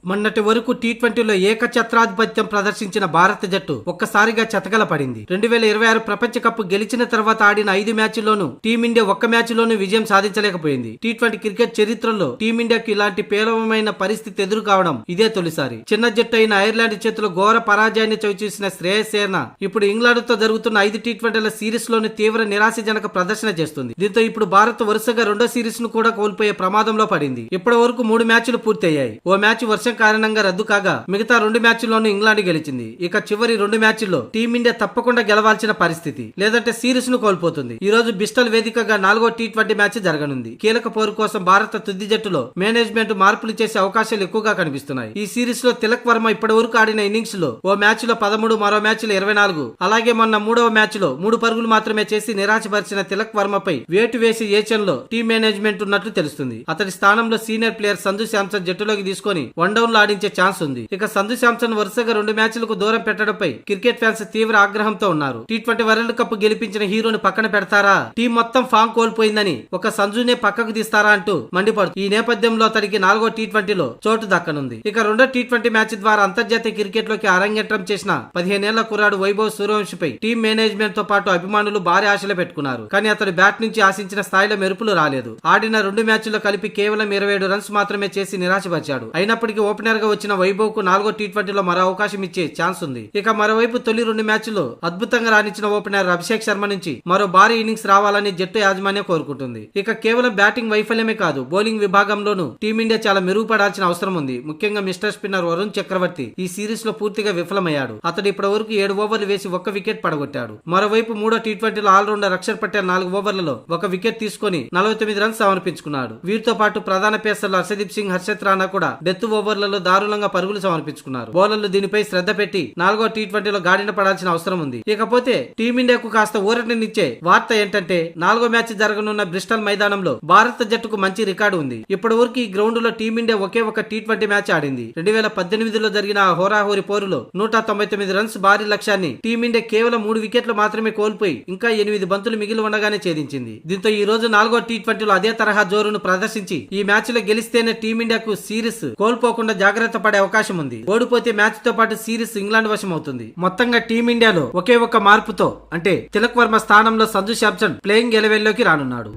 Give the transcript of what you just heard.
మొన్నటి వరకు టీ20లో ఏకఛత్రాధిపత్యం ప్రదర్శించిన భారత జట్టు ఒక్కసారిగా చతకల పడింది. 2026 ప్రపంచ కప్ గెలిచిన తర్వాత ఆడిన 5 మ్యాచ్ల్లోనూ టీమిండియా ఒక్క మ్యాచ్లోనూ విజయం సాధించలేకపోయింది. టీ20 క్రికెట్ చరిత్రలో టీమిండియాకు ఇలాంటి పేలవమైన పరిస్థితి ఎదురు కావడం ఇదే తొలిసారి. చిన్న జట్టు అయిన ఐర్లాండ్ చేతిలో ఘోర పరాజయాన్ని చవిచూసిన శ్రేయస్ అయ్యర్ ఇప్పుడు ఇంగ్లాండ్ తో జరుగుతున్న 5 టీ20ల సిరీస్ లోని తీవ్ర నిరాశజనక ప్రదర్శన చేస్తుంది. దీంతో ఇప్పుడు భారత్ వరుసగా రెండో సిరీస్ ను కూడా కోల్పోయే ప్రమాదంలో పడింది. ఇప్పటి వరకు 3 మ్యాచ్లు పూర్తయ్యాయి. ఓ మ్యాచ్ వర్షం కారణంగా రద్దు కాగా మిగతా 2 మ్యాచ్ల్లోనూ ఇంగ్లాండ్ గెలిచింది. ఇక చివరి 2 మ్యాచ్ల్లో టీమిండియా తప్పకుండా గెలవాల్సిన పరిస్థితి, లేదంటే సిరీస్ ను కోల్పోతుంది. ఈ రోజు బిస్టల్ వేదికగా 4వ టీ20 మ్యాచ్ జరగనుంది. కీలక పోరు కోసం భారత తుది జట్టులో మేనేజ్మెంట్ మార్పులు చేసే అవకాశాలు ఎక్కువగా కనిపిస్తున్నాయి. ఈ సిరీస్ లో తిలక్ వర్మ ఇప్పటి వరకు ఆడిన ఇన్నింగ్స్ లో ఓ మ్యాచ్ లో 13, మరో మ్యాచ్ లో 24, అలాగే మొన్న 3వ మ్యాచ్ లో 3 పరుగులు మాత్రమే చేసి నిరాశపరిచిన తిలక్ వర్మపై వేటు వేసి ఏచన్లో టీం మేనేజ్మెంట్ ఉన్నట్లు తెలుస్తుంది. అతడి స్థానంలో సీనియర్ ప్లేయర్ సంజు శాంసన్ జట్టులోకి తీసుకొని వన్ డౌన్ లో ఆడించే ఛాన్స్ ఉంది. ఇక సంజు శాంసన్ వరుసగా 2 మ్యాచ్లకు దూరం పెట్టడంపై క్రికెట్ ఫ్యాన్స్ తీవ్ర ఆగ్రహంతో ఉన్నారు. టీ20 వరల్డ్ కప్ గెలిపించిన హీరోని పక్కన పెడతారా, టీం మొత్తం ఫామ్ కోల్పోయిందని ఒక సంజునే పక్కకు తీస్తారా అంటూ మండిపడుతుంది. ఈ నేపథ్యంలో అతడికి 4వ టీ20లో చోటు దక్కనుంది. ఇక రెండో టీ20 మ్యాచ్ ద్వారా అంతర్జాతీయ క్రికెట్ లోకి అరంగేట్రం చేసిన 15 ఏళ్ల కుర్రాడు వైభవ్ సూర్యవంశిపై టీం మేనేజ్మెంట్ తో పాటు అభిమానులు భారీ ఆశలు పెట్టుకున్నారు. కానీ అతడు బ్యాట్ నుంచి ఆశించిన స్థాయిలో మెరుపులు రాలేదు. ఆడిన 2 మ్యాచ్ల్లో కలిపి కేవలం 27 రన్స్ మాత్రమే చేసి నిరాశపరిచాడు. అయినప్పటికీ ఓపెనర్ గా వచ్చిన వైభవ్ కు 4వ టీ20లో మరో అవకాశం ఇచ్చే ఛాన్స్ ఉంది. ఇక మరోవైపు తొలి 2 మ్యాచ్ల్లో అద్భుతంగా రాణించిన ఓపెనర్ అభిషేక్ శర్మ నుంచి మరో భారీ ఇన్నింగ్స్ రావాలని జట్టు యాజమాన్యం కోరుకుంటుంది. ఇక కేవలం బ్యాటింగ్ వైఫల్యమే కాదు, బౌలింగ్ విభాగంలోనూ టీమిండియా చాలా మెరుగుపడాల్సిన అవసరం ఉంది. ముఖ్యంగా మిస్టర్ స్పిన్నర్ వరుణ్ చక్రవర్తి ఈ సిరీస్ లో పూర్తిగా విఫలమయ్యాడు. అతడు ఇప్పటి వరకు 7 ఓవర్లు వేసి 1 వికెట్ పడగొట్టాడు. మరోవైపు 3వ టీ20లో ఆల్రౌండర్ అక్షర్ పటేల్ 4 ఓవర్లలో 1 వికెట్ తీసుకుని 49 రన్స్ సమర్పించుకున్నాడు. వీరితో పాటు ప్రధాన పేసర్లు హర్షదీప్ సింగ్, హర్షత్ రాణా కూడా డెత్ ఓవర్లలో దారుణంగా పరుగులు సమర్పించుకున్నారు. బౌలర్లు దీనిపై శ్రద్ధ పెట్టి 4వ టీ20లో గాడిన పడాల్సిన అవసరం ఉంది. ఇకపోతే టీమిండియాకు కాస్త ఊరటనిచ్చే వార్త ఏంటంటే 4వ మ్యాచ్ జరగనున్న బ్రిస్టల్ మైదానంలో భారత జట్టుకు మంచి రికార్డు ఉంది. ఇప్పటి వరకు ఈ గ్రౌండ్ లో టీమిండియా ఒకే ఒక టీ20 మ్యాచ్ ఆడింది. 2018లో జరిగిన హోరాహోరీ పోరులో 199 రన్స్ భారీ లక్ష్యాన్ని టీమిండియా కేవలం 3 వికెట్లు మాత్రమే కోల్పోయి ఇంకా 8 బంతులు మిగిలి ఉండగానే ఛేదించింది. దీంతో ఈ రోజు 4వ టీ20లో అదే తరహా జోరును ప్రదర్శించి ఈ మ్యాచ్ లో గెలిస్తేనే టీమిండియాకు సిరీస్ కోల్పోకుండా జాగ్రత్త పడే అవకాశం ఉంది. ఓడిపోతే మ్యాచ్ తో పాటు సిరీస్ ఇంగ్లాండ్ వశం అవుతుంది. మొత్తంగా టీమిండియాలో ఒకే ఒక్క మార్పుతో, అంటే తిలక్ వర్మ స్థానంలో సంజు శాంసన్ ప్లేయింగ్ 11లోకి రానున్నాడు.